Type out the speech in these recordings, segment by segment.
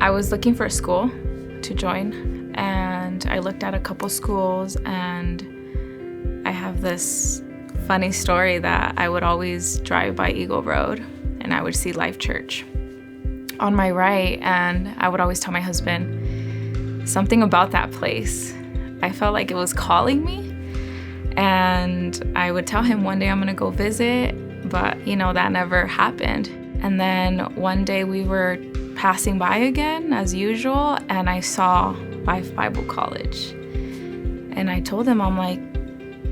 I was looking for a school to join, and I looked at a couple schools, and I have this funny story that I would always drive by Eagle Road, and I would see Life Church on my right, and I would always tell my husband something about that place. I felt like it was calling me, and I would tell him one day I'm gonna go visit, but that never happened. And then one day we were passing by again as usual, and I saw Life Bible College. And I told him, I'm like,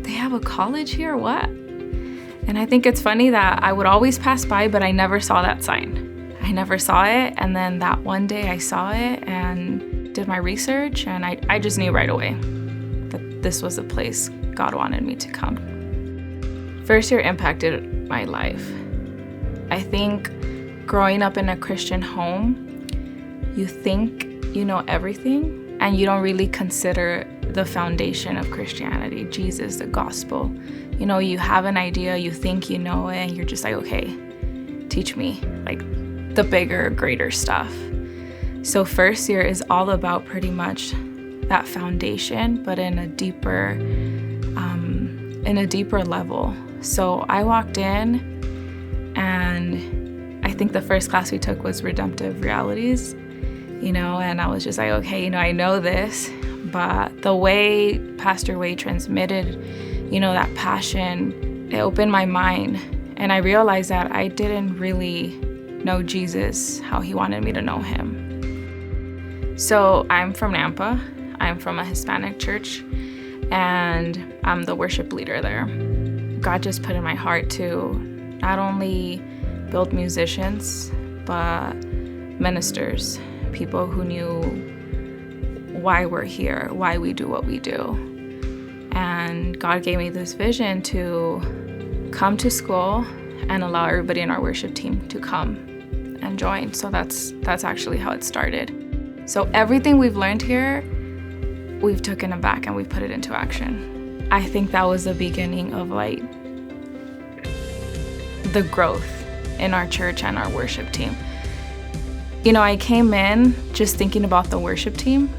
they have a college here, what? And I think it's funny that I would always pass by, but I never saw that sign. I never saw it, and then that one day I saw it and did my research, and I just knew right away that this was the place God wanted me to come. First year impacted my life. I think growing up in a Christian home, you think you know everything, and you don't really consider the foundation of Christianity, Jesus, the gospel. You have an idea, you think you know it, and you're just like, okay, teach me, like the bigger, greater stuff. So first year is all about pretty much that foundation, but in a deeper level. So I walked in, and I think the first class we took was Redemptive Realities, and I was just like, okay, I know this, but the way Pastor Wade transmitted, that passion, it opened my mind, and I realized that I didn't really know Jesus how he wanted me to know him. So I'm from Nampa. I'm from a Hispanic church, and I'm the worship leader there. God just put in my heart to not only build musicians, but ministers, people who knew why we're here, why we do what we do. And God gave me this vision to come to school and allow everybody in our worship team to come and join. So that's actually how it started. So everything we've learned here, we've taken it back and we've put it into action. I think that was the beginning of the growth in our church and our worship team. I came in just thinking about the worship team,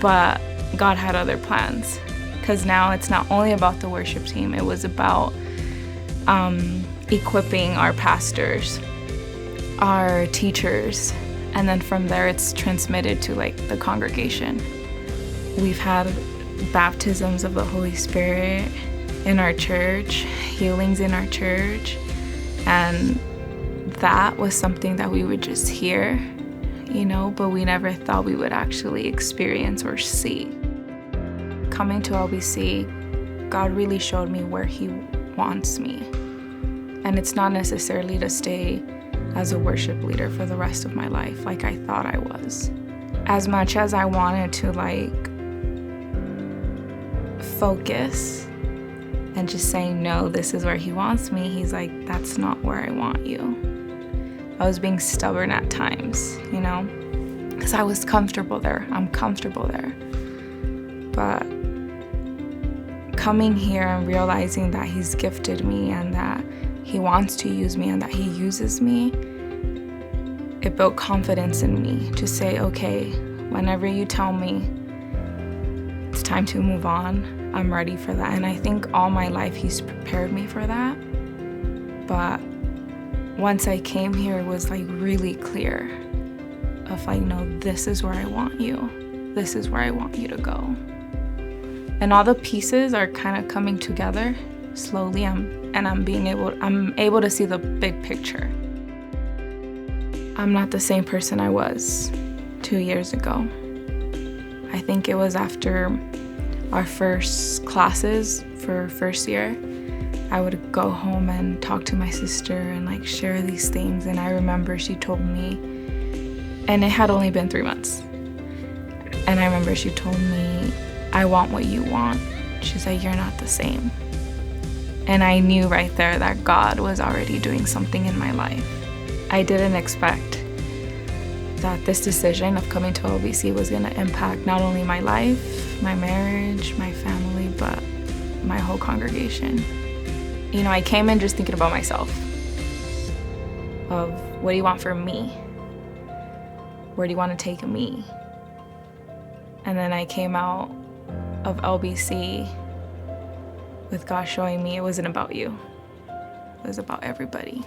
but God had other plans, because now it's not only about the worship team, it was about equipping our pastors, our teachers, and then from there it's transmitted to the congregation. We've had baptisms of the Holy Spirit in our church, healings in our church, and that was something that we would just hear, but we never thought we would actually experience or see. Coming to LBC, God really showed me where he wants me. And it's not necessarily to stay as a worship leader for the rest of my life like I thought I was. As much as I wanted to focus and just saying, no, this is where he wants me, he's like, that's not where I want you. I was being stubborn at times, because I was comfortable there. I'm comfortable there. But coming here and realizing that he's gifted me and that he wants to use me and that he uses me, it built confidence in me to say, okay, whenever you tell me it's time to move on, I'm ready for that. And I think all my life he's prepared me for that. But once I came here, it was really clear of no, this is where I want you. This is where I want you to go. And all the pieces are kind of coming together slowly, and I'm able to see the big picture. I'm not the same person I was 2 years ago. I think it was after our first classes for first year, I would go home and talk to my sister and share these things. And I remember she told me, and it had only been 3 months. And I remember she told me, I want what you want. She's like, you're not the same. And I knew right there that God was already doing something in my life. I didn't expect that this decision of coming to LBC was going to impact not only my life, my marriage, my family, but my whole congregation. I came in just thinking about myself, of what do you want from me? where do you want to take me? And then I came out of LBC with God showing me it wasn't about you. It was about everybody.